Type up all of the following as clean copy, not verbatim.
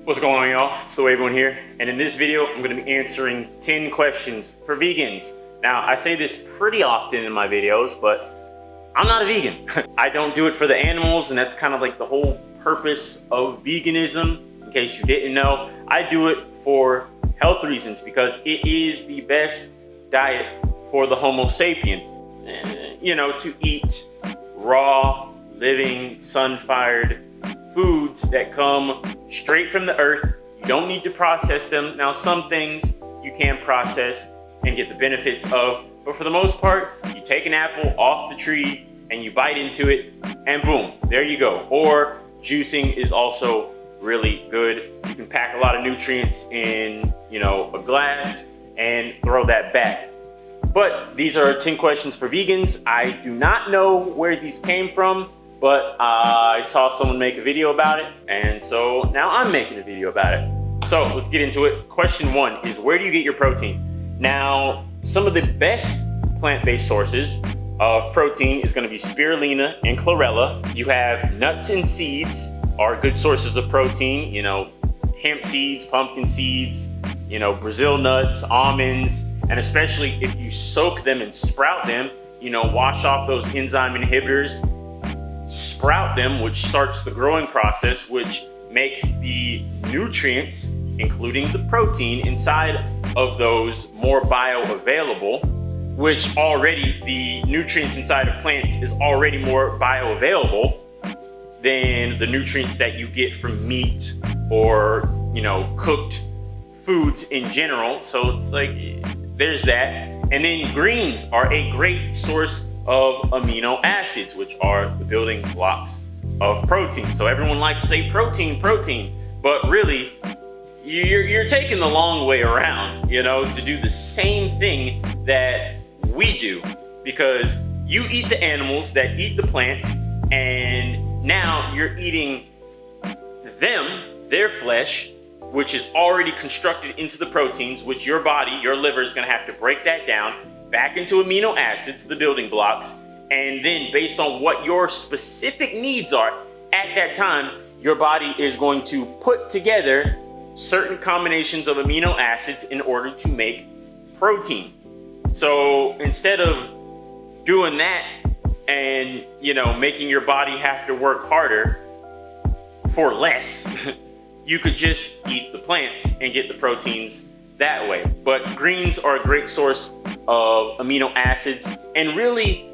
What's going on, y'all? It's thewavvyone here, and in this video I'm going to be answering 10 questions for vegans. Now, I say this pretty often in my videos, but I'm not a vegan. I don't do it for the animals, and that's kind of like the whole purpose of veganism. In case you didn't know, I do it for health reasons because it is the best diet for the Homo sapien. You know, to eat raw, living, sun-fired foods that come straight from the earth. You don't need to process them. Now, some things you can process and get the benefits of, but for the most part, you take an apple off the tree and you bite into it and boom, there you go. Or juicing is also really good. You can pack a lot of nutrients in, a glass and throw that back. But these are 10 questions for vegans. I do not know where these came from, but I saw someone make a video about it, and so now I'm making a video about it. So let's get into it. Question 1 is, where do you get your protein? Now, some of the best plant-based sources of protein is going to be spirulina and chlorella. You have nuts and seeds are good sources of protein, hemp seeds, pumpkin seeds, Brazil nuts, almonds, and especially if you soak them and sprout them, wash off those enzyme inhibitors, sprout them, which starts the growing process, which makes the nutrients, including the protein inside of those, more bioavailable, which already the nutrients inside of plants is already more bioavailable than the nutrients that you get from meat or, cooked foods in general. So it's like, there's that. And then greens are a great source of amino acids, which are the building blocks of protein. So everyone likes to say protein, but really you're taking the long way around, to do the same thing that we do, because you eat the animals that eat the plants, and now you're eating their flesh, which is already constructed into the proteins, which your body, your liver is going to have to break that down back into amino acids, the building blocks, and then based on what your specific needs are at that time, your body is going to put together certain combinations of amino acids in order to make protein. So instead of doing that and, making your body have to work harder for less, you could just eat the plants and get the proteins that way. But greens are a great source of amino acids, and really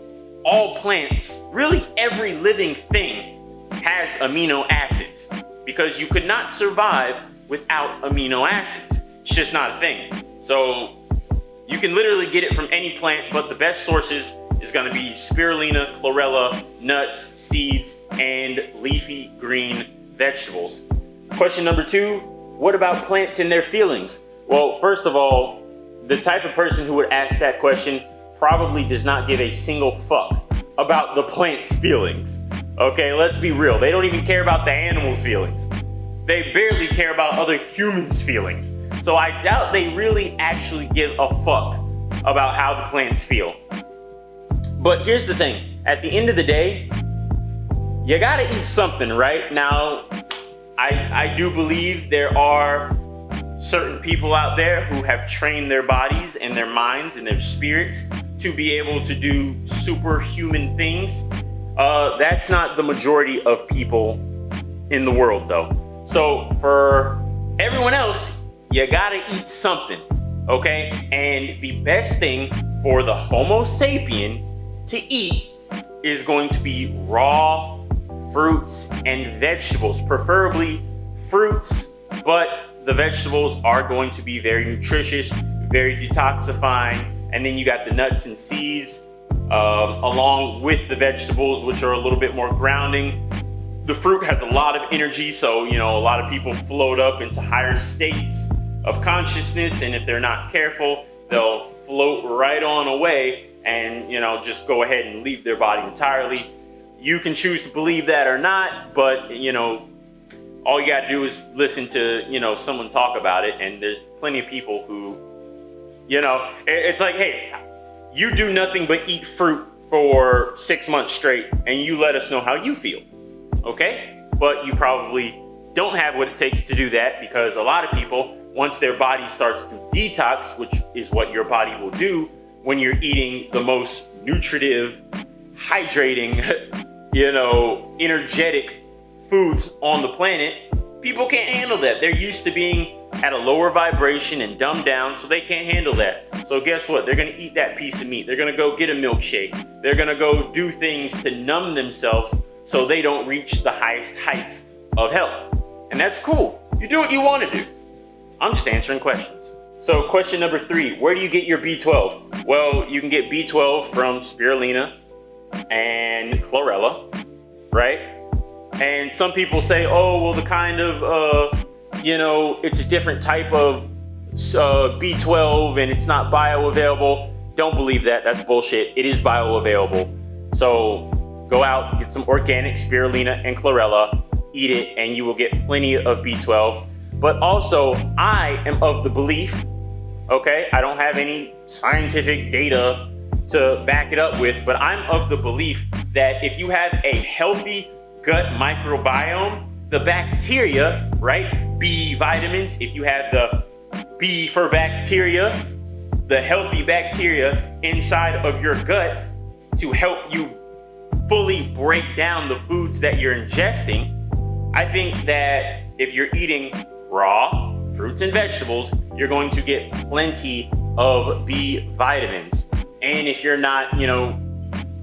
all plants, really every living thing has amino acids, because you could not survive without amino acids. It's just not a thing. So you can literally get it from any plant, but the best sources is going to be spirulina, chlorella, nuts, seeds, and leafy green vegetables. Question number 2, what about plants and their feelings? Well, first of all, the type of person who would ask that question probably does not give a single fuck about the plant's feelings. Okay, let's be real. They don't even care about the animals' feelings. They barely care about other humans' feelings. So I doubt they really actually give a fuck about how the plants feel. But here's the thing. At the end of the day, you gotta eat something, right? Now, I do believe there are certain people out there who have trained their bodies and their minds and their spirits to be able to do superhuman things. That's not the majority of people in the world, though. So for everyone else, you gotta eat something, okay? And the best thing for the Homo sapien to eat is going to be raw fruits and vegetables, preferably fruits, but the vegetables are going to be very nutritious, very detoxifying. And then you got the nuts and seeds along with the vegetables, which are a little bit more grounding. The fruit has a lot of energy, so a lot of people float up into higher states of consciousness, and if they're not careful, they'll float right on away and just go ahead and leave their body entirely. You can choose to believe that or not, but all you gotta do is listen to someone talk about it, and there's plenty of people who it's like, hey, you do nothing but eat fruit for 6 months straight and you let us know how you feel, okay? But you probably don't have what it takes to do that, because a lot of people, once their body starts to detox, which is what your body will do when you're eating the most nutritive, hydrating, energetic foods on the planet, people can't handle that. They're used to being at a lower vibration and dumbed down, so they can't handle that. So guess what? They're gonna eat that piece of meat. They're gonna go get a milkshake. They're gonna go do things to numb themselves so they don't reach the highest heights of health. And that's cool. You do what you want to do. I'm just answering questions. So question number 3, where do you get your B12? Well, you can get B12 from spirulina and chlorella, right? And some people say, oh, well, the kind of, it's a different type of B12 and it's not bioavailable. Don't believe that. That's bullshit. It is bioavailable. So go out, get some organic spirulina and chlorella, eat it, and you will get plenty of B12. But also, I am of the belief, okay, I don't have any scientific data to back it up with, but I'm of the belief that if you have a healthy gut microbiome, the bacteria, right, B vitamins, if you have the B for bacteria, the healthy bacteria inside of your gut to help you fully break down the foods that you're ingesting, I think that if you're eating raw fruits and vegetables, you're going to get plenty of B vitamins. And if you're not,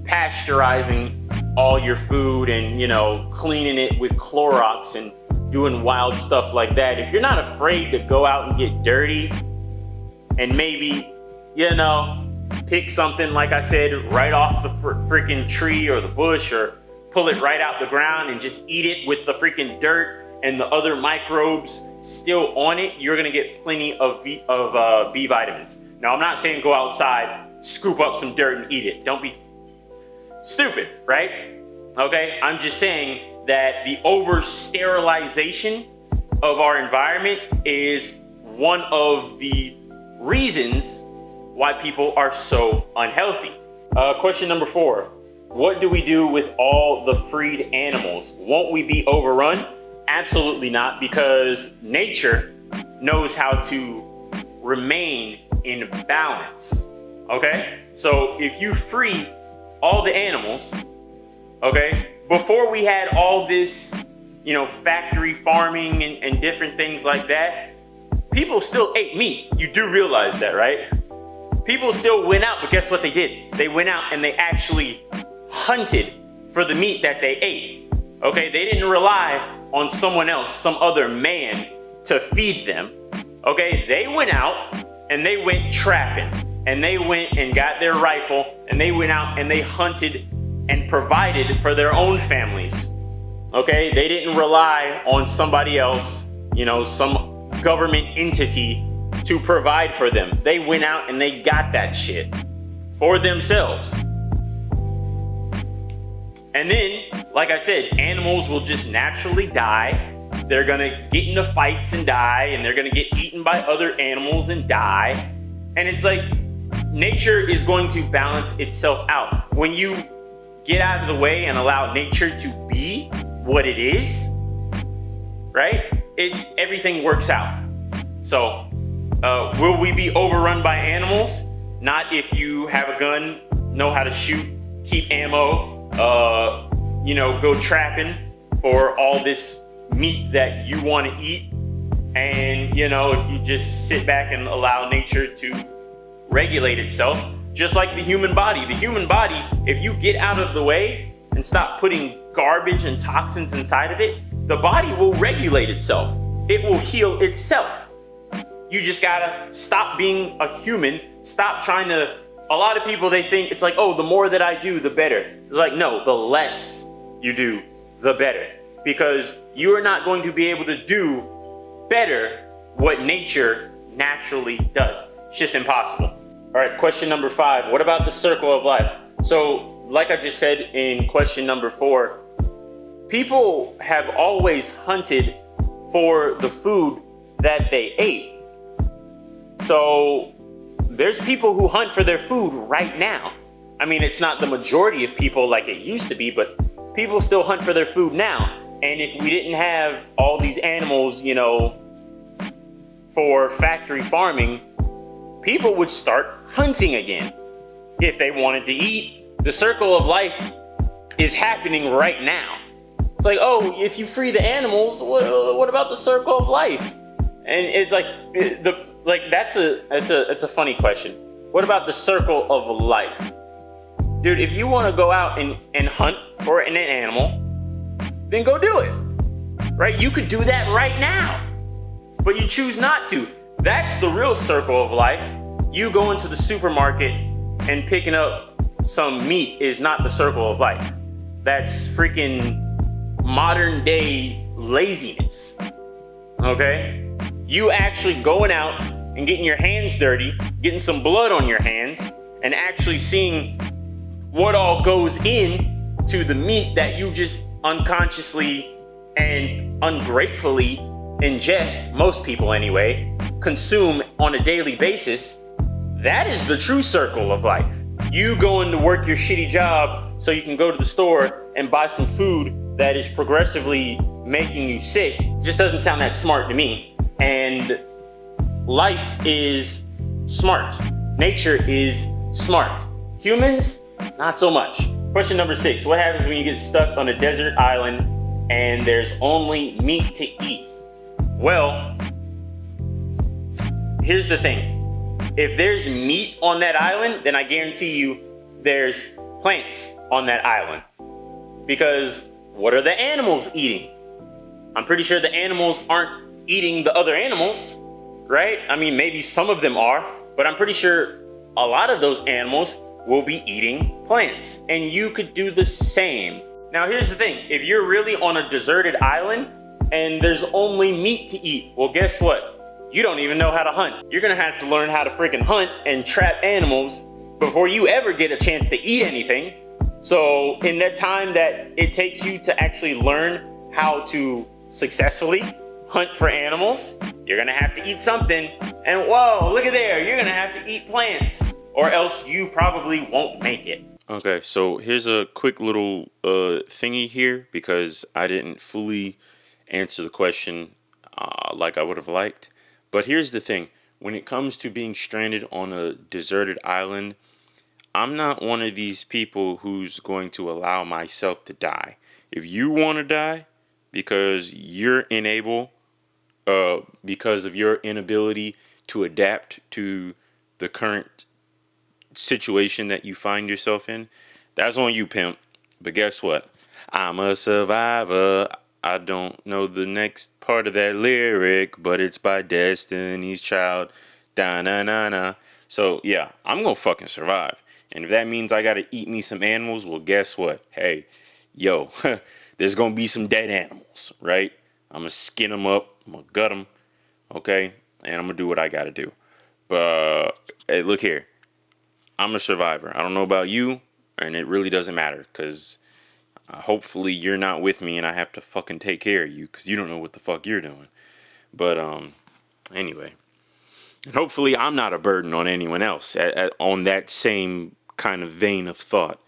pasteurizing all your food and, cleaning it with Clorox and doing wild stuff like that, if you're not afraid to go out and get dirty and maybe, pick something, like I said, right off the freaking tree or the bush, or pull it right out the ground and just eat it with the freaking dirt and the other microbes still on it, you're gonna get plenty of B vitamins. Now, I'm not saying go outside, scoop up some dirt and eat it. Don't be stupid, right? Okay, I'm just saying that the over-sterilization of our environment is one of the reasons why people are so unhealthy. Question number 4, what do we do with all the freed animals? Won't we be overrun? Absolutely not, because nature knows how to remain in balance, okay? So if you free all the animals, okay, before we had all this, factory farming and different things like that, people still ate meat. You do realize that, right? People still went out, but guess what they did? They went out and they actually hunted for the meat that they ate, okay? They didn't rely on someone else, some other man, to feed them, okay? They went out and they went trapping, and they went and got their rifle and they went out and they hunted and provided for their own families, okay? They didn't rely on somebody else, some government entity to provide for them. They went out and they got that shit for themselves. And then, like I said, animals will just naturally die. They're gonna get into fights and die, and they're gonna get eaten by other animals and die. And it's like, nature is going to balance itself out. When you get out of the way and allow nature to be what it is, right? Everything works out. So, will we be overrun by animals? Not if you have a gun, know how to shoot, keep ammo, go trapping for all this meat that you want to eat. And, if you just sit back and allow nature to regulate itself, just like the human body. The human body, if you get out of the way and stop putting garbage and toxins inside of it, the body will regulate itself. It will heal itself. You just gotta stop being a human, stop trying to, a lot of people, they think it's like, oh, the more that I do, the better. It's like, no, the less you do, the better. Because you are not going to be able to do better what nature naturally does. It's just impossible. All right, question number 5. What about the circle of life? So, like I just said in question number 4, people have always hunted for the food that they ate. So, there's people who hunt for their food right now. I mean, it's not the majority of people like it used to be, but people still hunt for their food now. And if we didn't have all these animals, you know, for factory farming, people would start hunting again if they wanted to eat. The circle of life is happening right now. It's like, oh, if you free the animals, what about the circle of life? And it's like, that's a funny question. What about the circle of life? Dude, if you want to go out and hunt for an animal, then go do it, right? You could do that right now, but you choose not to. That's the real circle of life. You going to the supermarket and picking up some meat is not the circle of life. That's freaking modern day laziness, okay? You actually going out and getting your hands dirty, getting some blood on your hands, and actually seeing what all goes in to the meat that you just unconsciously and ungratefully ingest, most people anyway, consume on a daily basis. That is the true circle of life. You going to work your shitty job so you can go to the store and buy some food that is progressively making you sick just doesn't sound that smart to me. And life is smart. Nature is smart. Humans, not so much. Question number 6. What happens when you get stuck on a desert island and there's only meat to eat? Well, here's the thing. If there's meat on that island, then I guarantee you there's plants on that island. Because what are the animals eating? I'm pretty sure the animals aren't eating the other animals, right? I mean, maybe some of them are, but I'm pretty sure a lot of those animals will be eating plants. And you could do the same. Now, here's the thing. If you're really on a deserted island and there's only meat to eat, well, guess what? You don't even know how to hunt. You're gonna have to learn how to freaking hunt and trap animals before you ever get a chance to eat anything. So in that time that it takes you to actually learn how to successfully hunt for animals, you're gonna have to eat something. And whoa, look at there, you're gonna have to eat plants, or else you probably won't make it. Okay, so here's a quick little thingy here, because I didn't fully answer the question like I would have liked. But here's the thing. When it comes to being stranded on a deserted island, I'm not one of these people who's going to allow myself to die. If you want to die because you're unable, because of your inability to adapt to the current situation that you find yourself in, that's on you, pimp. But guess what? I'm a survivor. I don't know the next part of that lyric, but it's by Destiny's Child. Da-na-na-na. So, yeah, I'm going to fucking survive. And if that means I got to eat me some animals, well, guess what? Hey, yo, there's going to be some dead animals, right? I'm going to skin them up. I'm going to gut them, okay? And I'm going to do what I got to do. But, hey, look here. I'm a survivor. I don't know about you, and it really doesn't matter, because hopefully you're not with me and I have to fucking take care of you because you don't know what the fuck you're doing. But anyway, and hopefully I'm not a burden on anyone else on that same kind of vein of thought,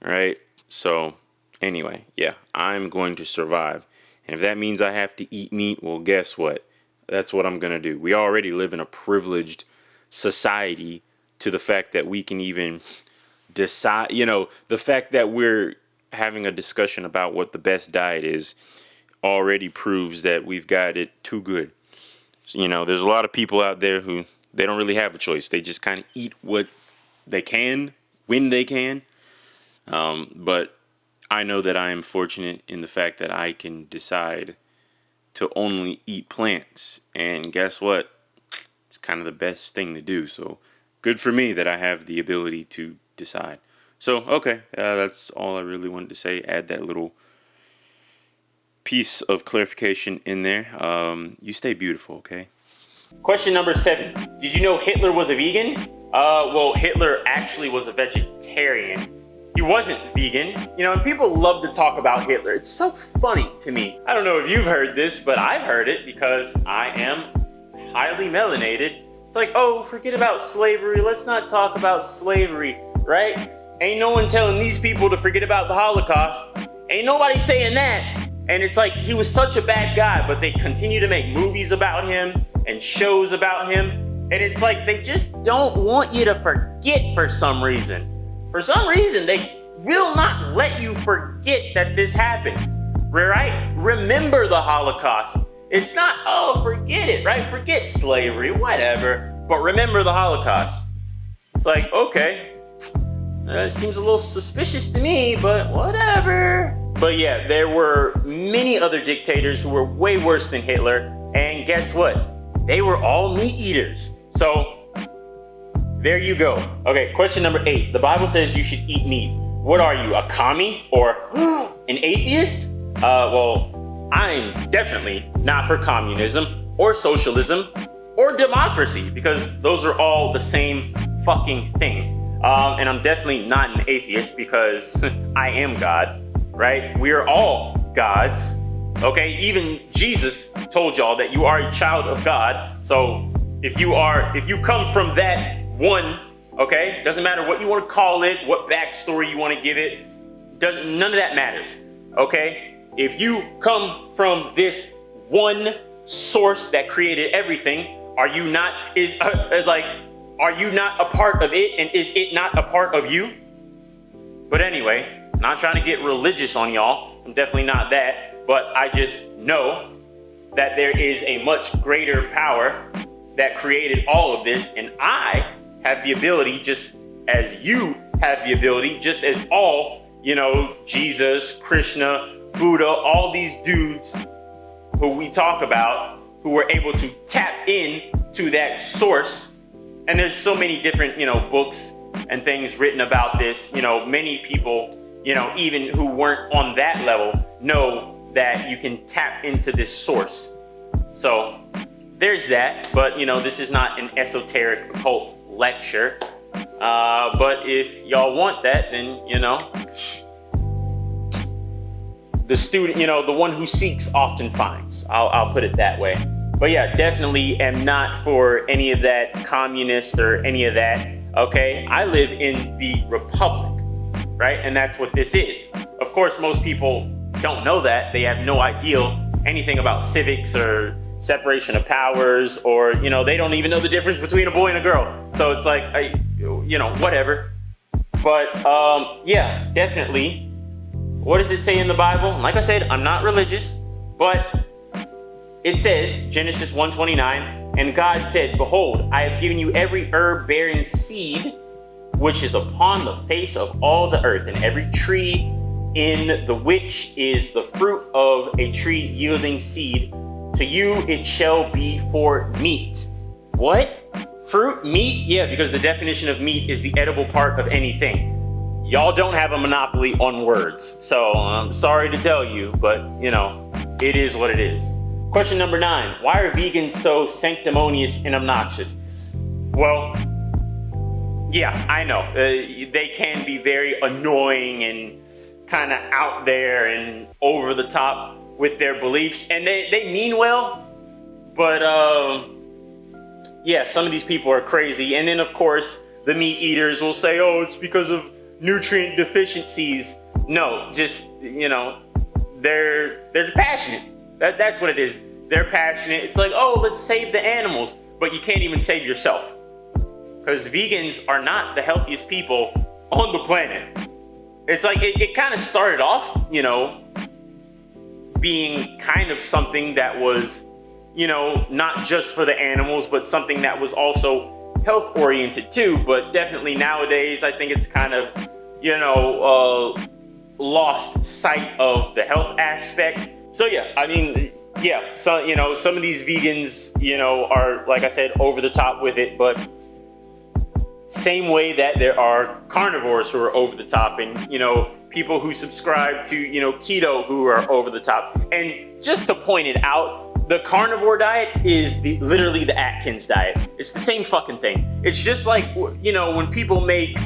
right? So anyway, yeah, I'm going to survive. And if that means I have to eat meat, well, guess what? That's what I'm going to do. We already live in a privileged society to the fact that we can even decide, the fact that we're having a discussion about what the best diet is already proves that we've got it too good. So, there's a lot of people out there who they don't really have a choice. They just kind of eat what they can when they can. But I know that I am fortunate in the fact that I can decide to only eat plants. And guess what? It's kind of the best thing to do. So good for me that I have the ability to decide. So, okay, that's all I really wanted to say. Add that little piece of clarification in there. You stay beautiful, okay? Question number 7. Did you know Hitler was a vegan? Well, Hitler actually was a vegetarian. He wasn't vegan. And people love to talk about Hitler. It's so funny to me. I don't know if you've heard this, but I've heard it because I am highly melanated. It's like, oh, forget about slavery. Let's not talk about slavery, right? Ain't no one telling these people to forget about the Holocaust. Ain't nobody saying that. And it's like he was such a bad guy, but they continue to make movies about him and shows about him. And it's like they just don't want you to forget for some reason. For some reason, they will not let you forget that this happened, right? Remember the Holocaust. It's not, oh, forget it, right? Forget slavery, whatever. But remember the Holocaust. It's like, okay, seems a little suspicious to me, but whatever. But yeah, there were many other dictators who were way worse than Hitler. And guess what? They were all meat eaters. So there you go. Okay, question number 8. The Bible says you should eat meat. What are you, a commie or an atheist? Well, I'm definitely not for communism or socialism or democracy, because those are all the same fucking thing. And I'm definitely not an atheist because I am God, right? We are all gods, okay? Even Jesus told y'all that you are a child of God. So if you come from that one, okay, doesn't matter what you want to call it, what backstory you want to give it, none of that matters, okay? If you come from this one source that created everything, are you not a part of it, and is it not a part of you? But anyway, not trying to get religious on y'all, so I'm definitely not that, but I just know that there is a much greater power that created all of this, and I have the ability, just as you have the ability, just as all, Jesus, Krishna, Buddha, all these dudes who we talk about, who were able to tap in to that source. And there's so many different, books and things written about this. Many people, even who weren't on that level, know that you can tap into this source. So there's that. But, this is not an esoteric occult lecture. But if y'all want that, then, the student, the one who seeks often finds. I'll put it that way. But yeah, definitely am not for any of that communist or any of that, okay? I live in the republic, right? And that's what this is. Of course, most people don't know that. They have no idea anything about civics or separation of powers, or, they don't even know the difference between a boy and a girl. So it's like, whatever. But yeah, definitely. What does it say in the Bible? Like I said, I'm not religious, but it says, Genesis 1:29, and God said, behold, I have given you every herb bearing seed, which is upon the face of all the earth, and every tree in the which is the fruit of a tree yielding seed. To you it shall be for meat. What? Fruit? Meat? Yeah, because the definition of meat is the edible part of anything. Y'all don't have a monopoly on words. So I'm sorry to tell you, but, it is what it is. Question number 9. Why are vegans so sanctimonious and obnoxious? Well, yeah, I know. They can be very annoying and kind of out there and over the top with their beliefs. And they mean well, but yeah, some of these people are crazy. And then, of course, the meat eaters will say, oh, it's because of nutrient deficiencies. No, just, they're passionate. That's what it is. They're passionate. It's like, oh, let's save the animals, but you can't even save yourself, because vegans are not the healthiest people on the planet. It's like it kind of started off, being kind of something that was, not just for the animals, but something that was also health oriented too. But definitely nowadays, I think it's kind of, lost sight of the health aspect. So yeah, I mean, yeah, so, some of these vegans, are, like I said, over the top with it, but same way that there are carnivores who are over the top, and, people who subscribe to, keto who are over the top. And just to point it out, the carnivore diet is literally the Atkins diet. It's the same fucking thing. It's just like, when people make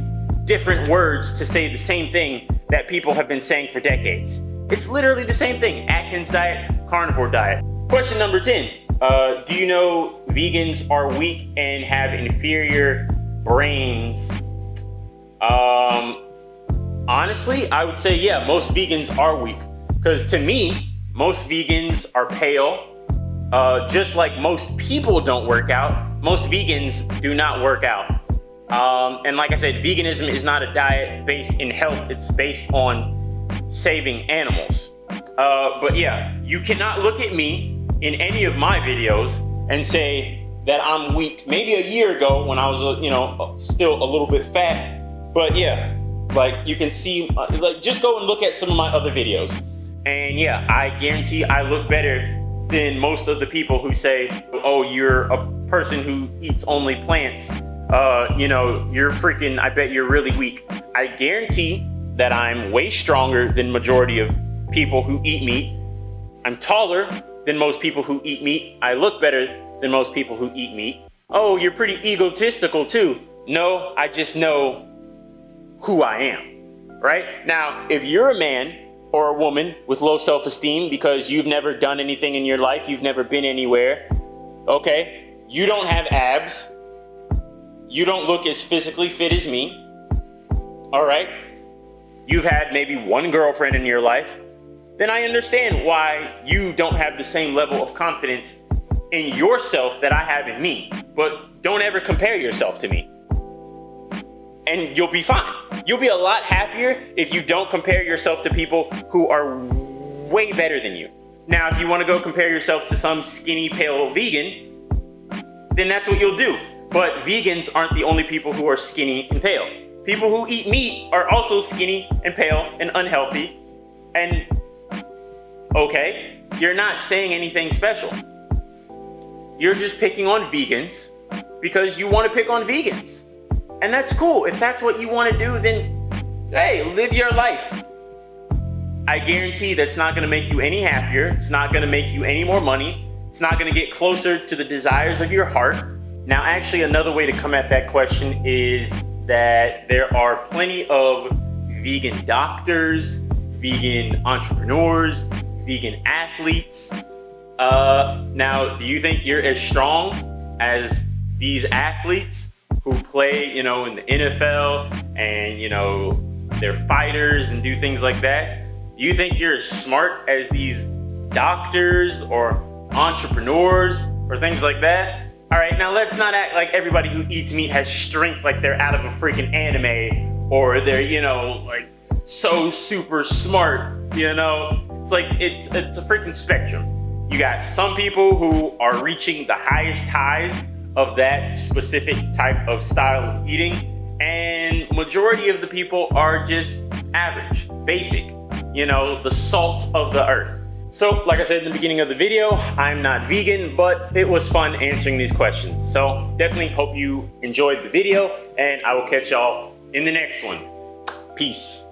different words to say the same thing that people have been saying for decades. It's literally the same thing. Atkins diet, carnivore diet. Question number 10. Do you know vegans are weak and have inferior brains? Honestly, I would say, yeah, most vegans are weak. Because to me, Most vegans are pale. Just like most people don't work out, most vegans do not work out. And like I said, veganism is not a diet based in health. It's based on saving animals. But yeah, you cannot look at me in any of my videos and say that I'm weak. Maybe a year ago when I was, still a little bit fat. But yeah, like you can see, like just go and look at some of my other videos. And yeah, I guarantee I look better than most of the people who say, oh, you're a person who eats only plants. You're freaking, I bet you're really weak. I guarantee that I'm way stronger than majority of people who eat meat. I'm taller than most people who eat meat. I look better than most people who eat meat. Oh, you're pretty egotistical too. No, I just know who I am, right? Now, if you're a man or a woman with low self-esteem because you've never done anything in your life, you've never been anywhere, okay, you don't have abs, you don't look as physically fit as me, all right, you've had maybe one girlfriend in your life, then I understand why you don't have the same level of confidence in yourself that I have in me. But don't ever compare yourself to me, and you'll be fine. You'll be a lot happier if you don't compare yourself to people who are way better than you. Now, if you want to go compare yourself to some skinny, pale vegan, then that's what you'll do. But vegans aren't the only people who are skinny and pale. People who eat meat are also skinny and pale and unhealthy. And okay, you're not saying anything special. You're just picking on vegans because you want to pick on vegans. And that's cool. If that's what you want to do, then hey, live your life. I guarantee that's not going to make you any happier. It's not going to make you any more money. It's not going to get closer to the desires of your heart. Now, actually, another way to come at that question is that there are plenty of vegan doctors, vegan entrepreneurs, vegan athletes. Now, do you think you're as strong as these athletes who play, in the NFL and, they're fighters and do things like that? Do you think you're as smart as these doctors or entrepreneurs or things like that? All right, now let's not act like everybody who eats meat has strength like they're out of a freaking anime or they're, so super smart, It's like, it's a freaking spectrum. You got some people who are reaching the highest highs of that specific type of style of eating, and majority of the people are just average, basic, the salt of the earth. So, like I said in the beginning of the video, I'm not vegan, but it was fun answering these questions. So, definitely hope you enjoyed the video, and I will catch y'all in the next one. Peace.